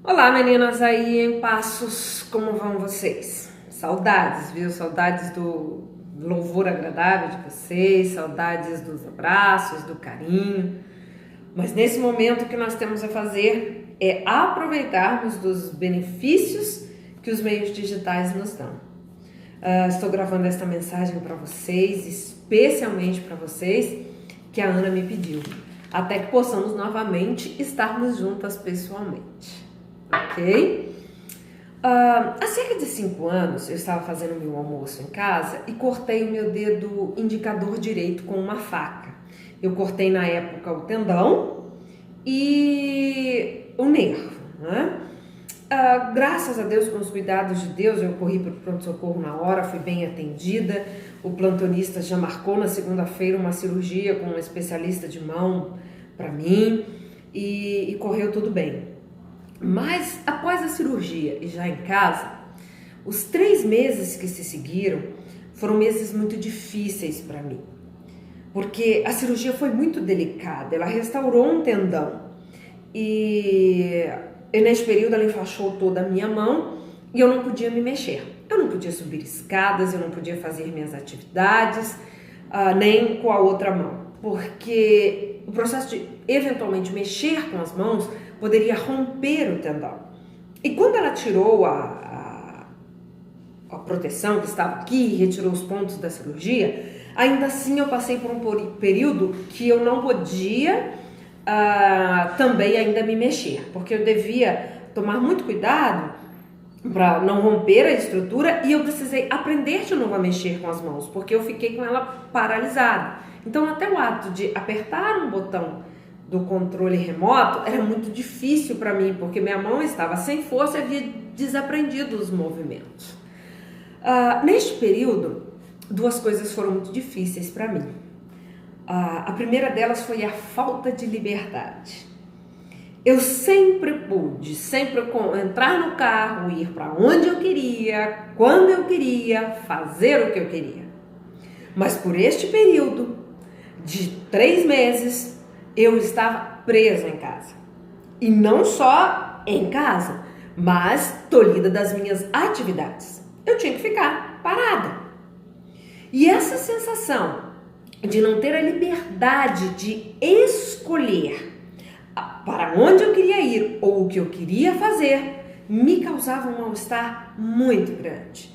Olá, meninas aí em Passos, como vão vocês? Saudades, viu? Saudades do louvor agradável de vocês, saudades dos abraços, do carinho. Mas nesse momento o que nós temos a fazer é aproveitarmos dos benefícios que os meios digitais nos dão. Estou gravando esta mensagem para vocês, especialmente para vocês, que a Ana me pediu, até que possamos novamente estarmos juntas pessoalmente. Ok? Há cerca de 5 anos eu estava fazendo meu almoço em casa e cortei o meu dedo indicador direito com uma faca. Eu cortei na época o tendão e o nervo, né? Graças a Deus, com os cuidados de Deus, eu corri para o pronto-socorro na hora, fui bem atendida. O plantonista já marcou na segunda-feira uma cirurgia com um especialista de mão para mim e correu tudo bem. Mas após a cirurgia e já em casa, os 3 meses que se seguiram foram meses muito difíceis para mim, porque a cirurgia foi muito delicada, ela restaurou um tendão e nesse período ela enfaixou toda a minha mão e eu não podia me mexer, eu não podia subir escadas, eu não podia fazer minhas atividades, nem com a outra mão, porque o processo de eventualmente mexer com as mãos poderia romper o tendão. E quando ela tirou a proteção que estava aqui, retirou os pontos da cirurgia, ainda assim eu passei por um período que eu não podia também ainda me mexer, porque eu devia tomar muito cuidado para não romper a estrutura e eu precisei aprender de novo a mexer com as mãos, porque eu fiquei com ela paralisada. Então até o ato de apertar um botão do controle remoto era muito difícil para mim, porque minha mão estava sem força e havia desaprendido os movimentos. Neste período, 2 coisas foram muito difíceis para mim. A primeira delas foi a falta de liberdade. Eu sempre pude, entrar no carro, ir para onde eu queria, quando eu queria, fazer o que eu queria. Mas por este período de 3 meses, eu estava presa em casa. E não só em casa, mas tolhida das minhas atividades. Eu tinha que ficar parada. E essa sensação de não ter a liberdade de escolher para onde eu queria ir ou o que eu queria fazer me causava um mal-estar muito grande.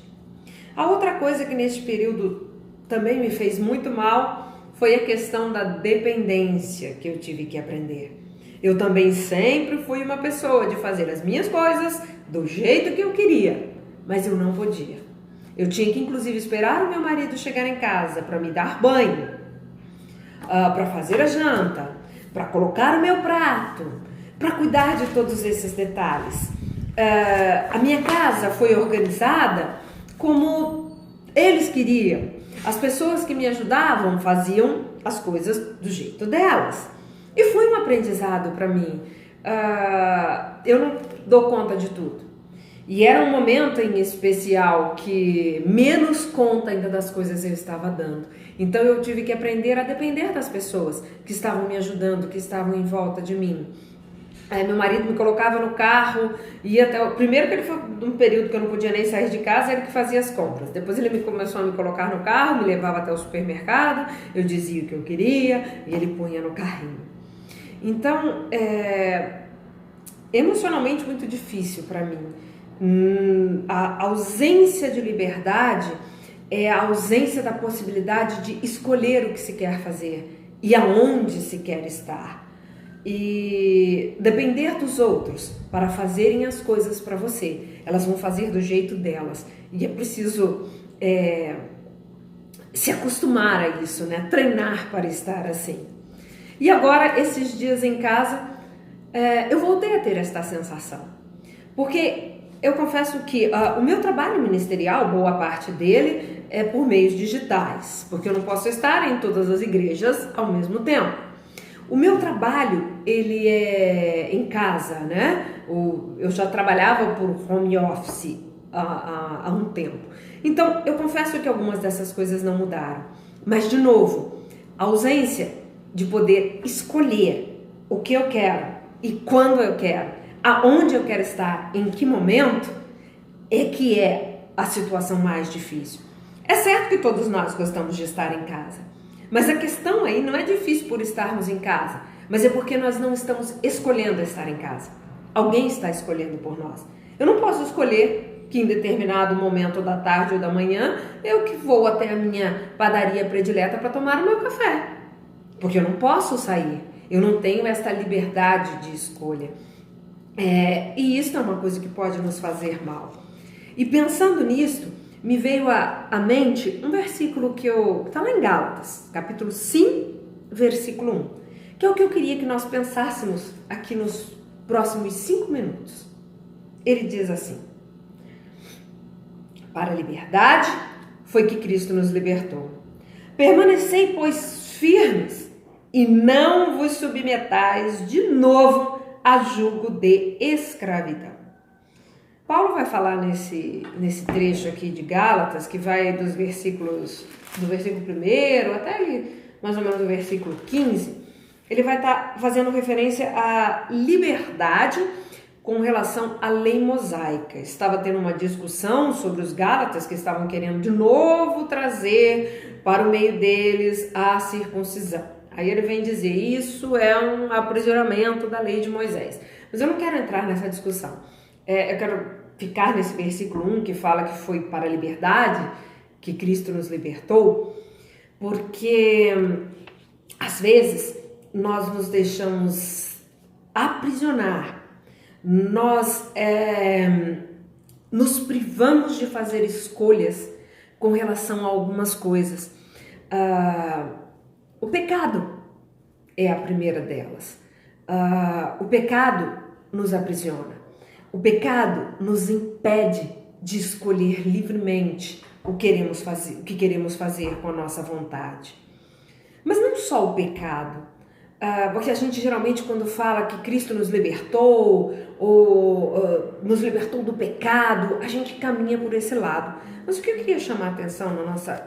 A outra coisa que neste período também me fez muito mal foi a questão da dependência que eu tive que aprender. Eu também sempre fui uma pessoa de fazer as minhas coisas do jeito que eu queria, mas eu não podia. Eu tinha que inclusive esperar o meu marido chegar em casa para me dar banho, para fazer a janta, para colocar o meu prato, para cuidar de todos esses detalhes. A minha casa foi organizada como eles queriam. As pessoas que me ajudavam faziam as coisas do jeito delas. E foi um aprendizado para mim. Eu não dou conta de tudo. E era um momento em especial que menos conta ainda das coisas eu estava dando. Então eu tive que aprender a depender das pessoas que estavam me ajudando, que estavam em volta de mim. Meu marido me colocava no carro, ia até primeiro que ele foi num período que eu não podia nem sair de casa, ele que fazia as compras. Depois ele começou a me colocar no carro, me levava até o supermercado, eu dizia o que eu queria e ele punha no carrinho. Então, emocionalmente muito difícil para mim. A ausência de liberdade é a ausência da possibilidade de escolher o que se quer fazer e aonde se quer estar. E depender dos outros para fazerem as coisas para você. Elas vão fazer do jeito delas. E é preciso se acostumar a isso, né? Treinar para estar assim. E agora, esses dias em casa, eu voltei a ter esta sensação. Porque eu confesso que o meu trabalho ministerial, boa parte dele, é por meios digitais. Porque eu não posso estar em todas as igrejas ao mesmo tempo. O meu trabalho, ele é em casa, né? Eu já trabalhava por home office há um tempo. Então, eu confesso que algumas dessas coisas não mudaram. Mas, de novo, a ausência de poder escolher o que eu quero e quando eu quero, aonde eu quero estar, em que momento, é que é a situação mais difícil. É certo que todos nós gostamos de estar em casa, mas a questão aí não é difícil por estarmos em casa, mas é porque nós não estamos escolhendo estar em casa. Alguém está escolhendo por nós. Eu não posso escolher que em determinado momento da tarde ou da manhã eu que vou até a minha padaria predileta para tomar o meu café, porque eu não posso sair, eu não tenho esta liberdade de escolha. E isso é uma coisa que pode nos fazer mal. E pensando nisso, me veio à mente um versículo que está lá em Gálatas, capítulo 5, versículo 1, que é o que eu queria que nós pensássemos aqui nos próximos 5 minutos. Ele diz assim: para a liberdade foi que Cristo nos libertou. Permanecei, pois, firmes e não vos submetais de novo a jugo de escravidão. Paulo vai falar nesse trecho aqui de Gálatas, que vai do versículo 1 até ali, mais ou menos do versículo 15, ele vai estar fazendo referência à liberdade com relação à lei mosaica. Estava tendo uma discussão sobre os Gálatas que estavam querendo de novo trazer para o meio deles a circuncisão. Aí ele vem dizer, isso é um aprisionamento da lei de Moisés. Mas eu não quero entrar nessa discussão. Eu quero ficar nesse versículo 1 que fala que foi para a liberdade que Cristo nos libertou, porque às vezes nós nos deixamos aprisionar, nós nos privamos de fazer escolhas com relação a algumas coisas. O pecado é a primeira delas. O pecado nos aprisiona. O pecado nos impede de escolher livremente o que queremos fazer com a nossa vontade. Mas não só o pecado, porque a gente geralmente quando fala que Cristo nos libertou, ou nos libertou do pecado, a gente caminha por esse lado. Mas o que eu queria chamar a atenção na nossa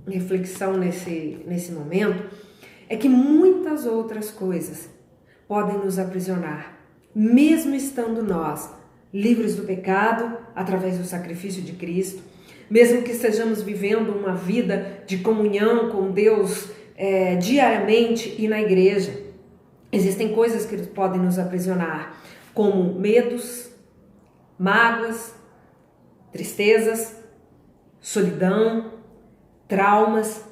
reflexão nesse momento é que muitas outras coisas podem nos aprisionar, mesmo estando nós livres do pecado através do sacrifício de Cristo, mesmo que estejamos vivendo uma vida de comunhão com Deus diariamente e na igreja. Existem coisas que podem nos aprisionar, como medos, mágoas, tristezas, solidão, traumas.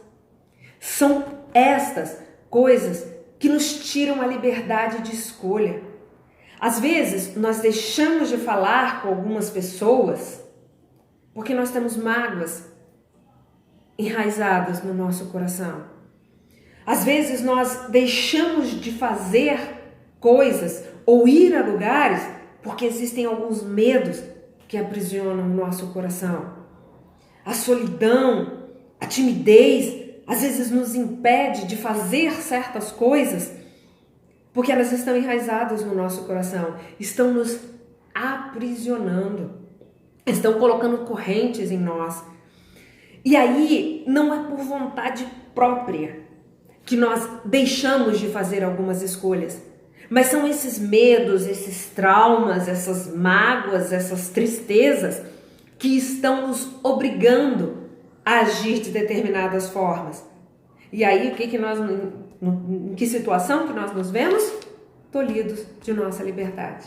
São estas coisas que nos tiram a liberdade de escolha. Às vezes, nós deixamos de falar com algumas pessoas porque nós temos mágoas enraizadas no nosso coração. Às vezes, nós deixamos de fazer coisas ou ir a lugares porque existem alguns medos que aprisionam o nosso coração. A solidão, a timidez, às vezes nos impede de fazer certas coisas porque elas estão enraizadas no nosso coração, estão nos aprisionando, estão colocando correntes em nós. E aí não é por vontade própria que nós deixamos de fazer algumas escolhas, mas são esses medos, esses traumas, essas mágoas, essas tristezas que estão nos obrigando a agir de determinadas formas. E aí em que situação que nós nos vemos? Tolhidos de nossa liberdade.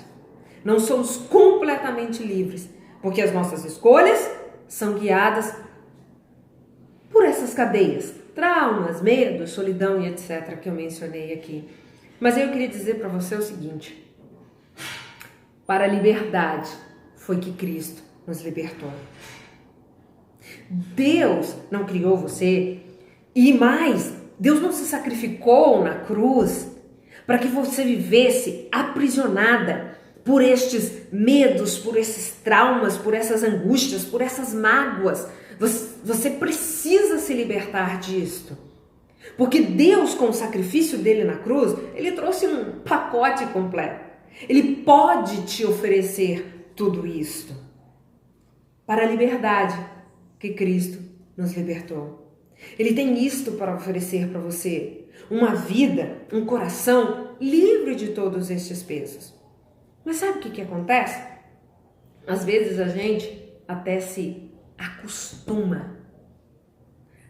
Não somos completamente livres, porque as nossas escolhas são guiadas por essas cadeias, traumas, medos, solidão e etc. que eu mencionei aqui. Mas eu queria dizer para você o seguinte: para a liberdade foi que Cristo nos libertou. Deus não criou você e mais, Deus não se sacrificou na cruz para que você vivesse aprisionada por estes medos, por esses traumas, por essas angústias, por essas mágoas. Você precisa se libertar disto. Porque Deus, com o sacrifício dele na cruz, ele trouxe um pacote completo. Ele pode te oferecer tudo isto. Para a liberdade que Cristo nos libertou. Ele tem isto para oferecer para você. Uma vida, um coração livre de todos estes pesos. Mas sabe o que acontece? Às vezes a gente até se acostuma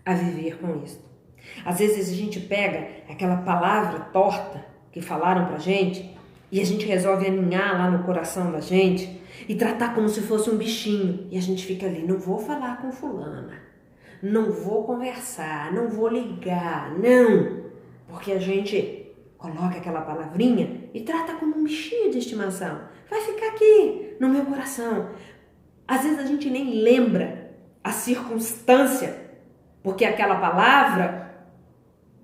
a viver com isso. Às vezes a gente pega aquela palavra torta que falaram pra gente e a gente resolve aninhar lá no coração da gente e tratar como se fosse um bichinho. E a gente fica ali, não vou falar com fulana, não vou conversar, não vou ligar, não. Porque a gente coloca aquela palavrinha e trata como um bichinho de estimação. Vai ficar aqui no meu coração. Às vezes a gente nem lembra a circunstância, porque aquela palavra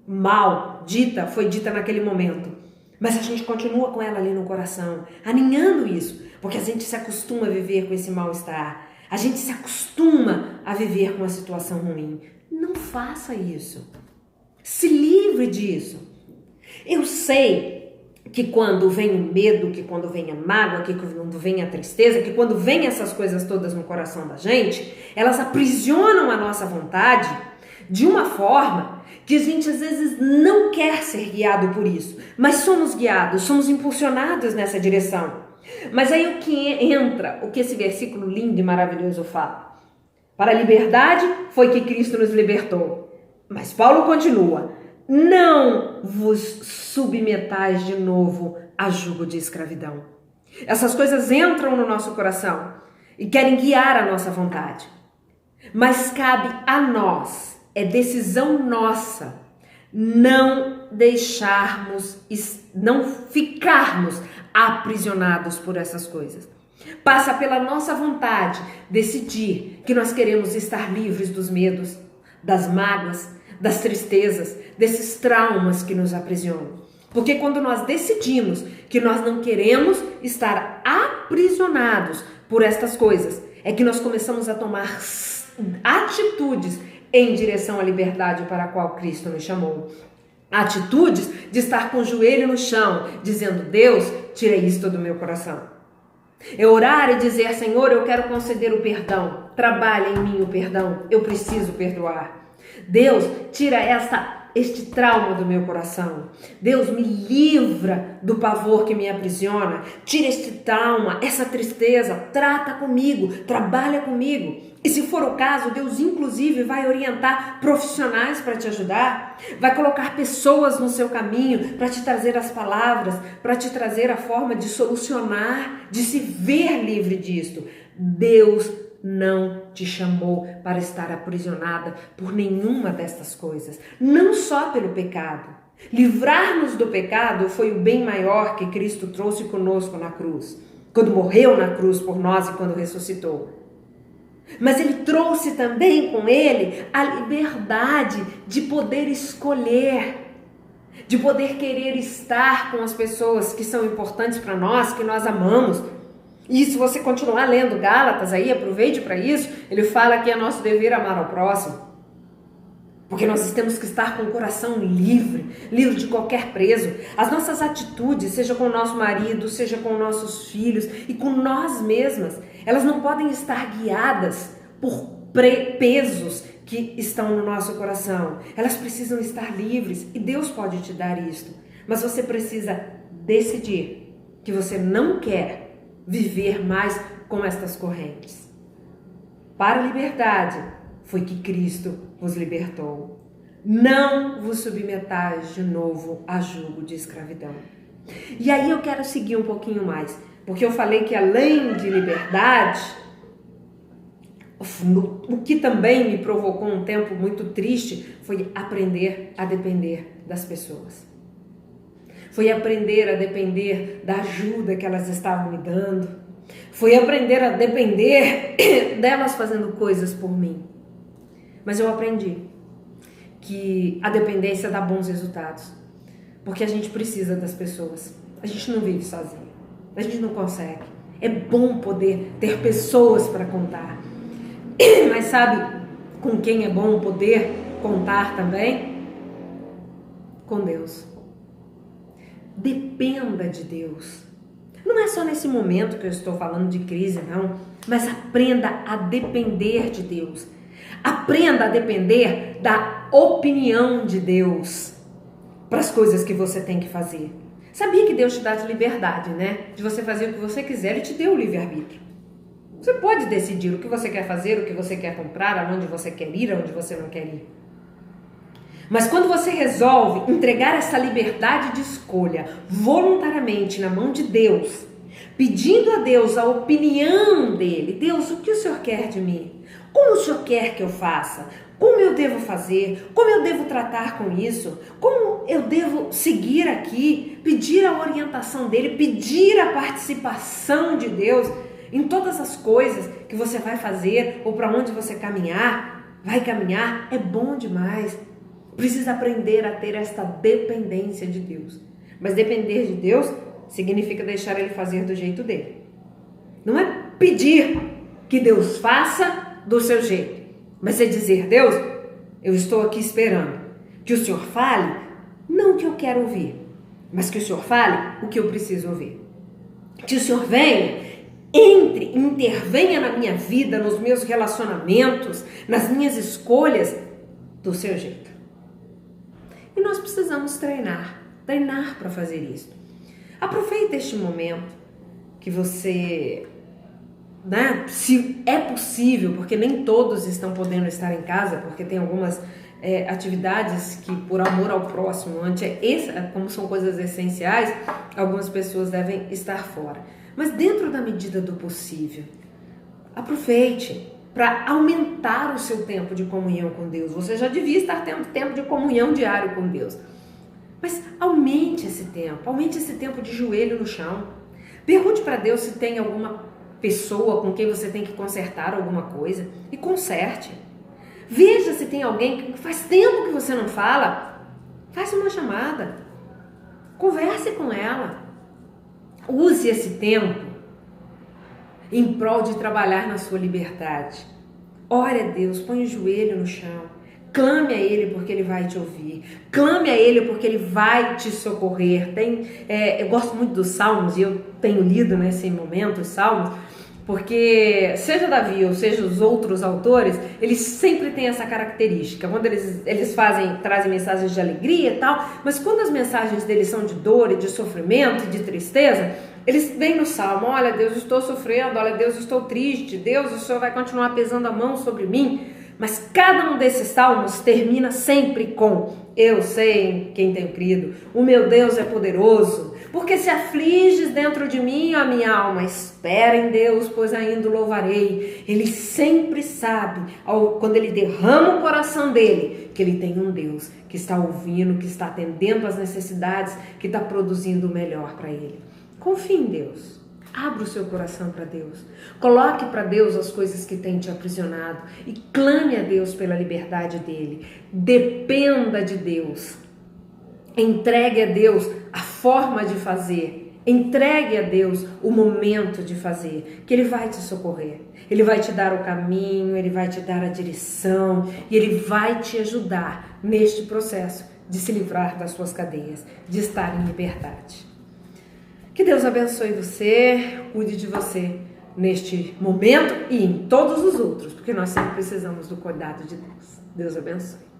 mal dita foi dita naquele momento. Mas a gente continua com ela ali no coração, aninhando isso, porque a gente se acostuma a viver com esse mal-estar. A gente se acostuma a viver com a situação ruim. Não faça isso. Se livre disso. Eu sei que quando vem o medo, que quando vem a mágoa, que quando vem a tristeza, que quando vem essas coisas todas no coração da gente, elas aprisionam a nossa vontade de uma forma que a gente às vezes não quer ser guiado por isso, mas somos guiados, somos impulsionados nessa direção. Mas aí o que entra, o que esse versículo lindo e maravilhoso fala? Para a liberdade foi que Cristo nos libertou. Mas Paulo continua: não vos submetais de novo a jugo de escravidão. Essas coisas entram no nosso coração e querem guiar a nossa vontade. Mas cabe a nós, é decisão nossa, não deixarmos, não ficarmos aprisionados por essas coisas. Passa pela nossa vontade decidir que nós queremos estar livres dos medos, das mágoas, das tristezas, desses traumas que nos aprisionam. Porque quando nós decidimos que nós não queremos estar aprisionados por estas coisas, é que nós começamos a tomar atitudes em direção à liberdade para a qual Cristo nos chamou. Atitudes de estar com o joelho no chão, dizendo: Deus, tira isto do meu coração. É orar e dizer: Senhor, eu quero conceder o perdão. Trabalha em mim o perdão. Eu preciso perdoar. Deus, tira este trauma do meu coração. Deus, me livra do pavor que me aprisiona. Tira este trauma, essa tristeza. Trata comigo, trabalha comigo. E se for o caso, Deus inclusive vai orientar profissionais para te ajudar. Vai colocar pessoas no seu caminho para te trazer as palavras, para te trazer a forma de solucionar, de se ver livre disto. Deus não te chamou para estar aprisionada por nenhuma destas coisas, não só pelo pecado. Livrar-nos do pecado foi o bem maior que Cristo trouxe conosco na cruz, quando morreu na cruz por nós e quando ressuscitou. Mas ele trouxe também com ele a liberdade de poder escolher, de poder querer estar com as pessoas que são importantes para nós, que nós amamos. E se você continuar lendo Gálatas aí, aproveite para isso, ele fala que é nosso dever amar ao próximo. Porque nós temos que estar com o coração livre, livre de qualquer preso. As nossas atitudes, seja com o nosso marido, seja com nossos filhos e com nós mesmas, elas não podem estar guiadas por pesos que estão no nosso coração. Elas precisam estar livres e Deus pode te dar isto. Mas você precisa decidir que você não quer viver mais com estas correntes. Para a liberdade foi que Cristo vos libertou. Não vos submetais de novo a jugo de escravidão. E aí eu quero seguir um pouquinho mais, porque eu falei que além de liberdade, o que também me provocou um tempo muito triste foi aprender a depender das pessoas. Foi aprender a depender da ajuda que elas estavam me dando. Foi aprender a depender delas fazendo coisas por mim. Mas eu aprendi que a dependência dá bons resultados. Porque a gente precisa das pessoas. A gente não vive sozinho. A gente não consegue. É bom poder ter pessoas para contar. Mas sabe com quem é bom poder contar também? Com Deus. Dependa de Deus. Não é só nesse momento que eu estou falando de crise, não. Mas aprenda a depender de Deus. Aprenda a depender da opinião de Deus para as coisas que você tem que fazer. Sabia que Deus te dá liberdade, né? De você fazer o que você quiser, Ele te deu o livre-arbítrio. Você pode decidir o que você quer fazer, o que você quer comprar, aonde você quer ir, aonde você não quer ir. Mas quando você resolve entregar essa liberdade de escolha voluntariamente na mão de Deus, pedindo a Deus a opinião dele, Deus, o que o Senhor quer de mim? Como o Senhor quer que eu faça? Como eu devo fazer? Como eu devo tratar com isso? Como eu devo seguir aqui? Pedir a orientação dele, pedir a participação de Deus em todas as coisas que você vai fazer ou para onde você vai caminhar, é bom demais. Precisa aprender a ter esta dependência de Deus. Mas depender de Deus significa deixar Ele fazer do jeito dele. Não é pedir que Deus faça do seu jeito, mas é dizer, Deus, eu estou aqui esperando que o Senhor fale, não o que eu quero ouvir, mas que o Senhor fale o que eu preciso ouvir. Que o Senhor venha, intervenha na minha vida, nos meus relacionamentos, nas minhas escolhas, do seu jeito. E nós precisamos treinar para fazer isso. Aproveita este momento que você, se é possível, porque nem todos estão podendo estar em casa, porque tem algumas atividades que por amor ao próximo, como são coisas essenciais, algumas pessoas devem estar fora. Mas dentro da medida do possível, aproveite para aumentar o seu tempo de comunhão com Deus. Você já devia estar tendo tempo de comunhão diário com Deus. Mas aumente esse tempo de joelho no chão. Pergunte para Deus se tem alguma pessoa com quem você tem que consertar alguma coisa e conserte. Veja se tem alguém que faz tempo que você não fala. Faça uma chamada. Converse com ela. Use esse tempo em prol de trabalhar na sua liberdade. Ore a Deus, põe o joelho no chão. Clame a Ele porque Ele vai te ouvir. Clame a Ele porque Ele vai te socorrer. Eu gosto muito dos Salmos e eu tenho lido nesse momento os Salmos, porque seja Davi ou seja os outros autores, eles sempre têm essa característica. Quando eles trazem mensagens de alegria e tal, mas quando as mensagens deles são de dor e de sofrimento e de tristeza, eles vêm no Salmo, olha Deus, estou sofrendo, olha Deus, estou triste, Deus, o Senhor vai continuar pesando a mão sobre mim. Mas cada um desses salmos termina sempre com, eu sei em quem tenho crido, o meu Deus é poderoso, porque se afliges dentro de mim, a minha alma, espera em Deus, pois ainda o louvarei. Ele sempre sabe, quando ele derrama o coração dele, que ele tem um Deus que está ouvindo, que está atendendo às necessidades, que está produzindo o melhor para ele. Confie em Deus. Abra o seu coração para Deus. Coloque para Deus as coisas que têm te aprisionado e clame a Deus pela liberdade dele. Dependa de Deus. Entregue a Deus a forma de fazer. Entregue a Deus o momento de fazer, que Ele vai te socorrer. Ele vai te dar o caminho, Ele vai te dar a direção e Ele vai te ajudar neste processo de se livrar das suas cadeias, de estar em liberdade. Que Deus abençoe você, cuide de você neste momento e em todos os outros, porque nós sempre precisamos do cuidado de Deus. Deus abençoe.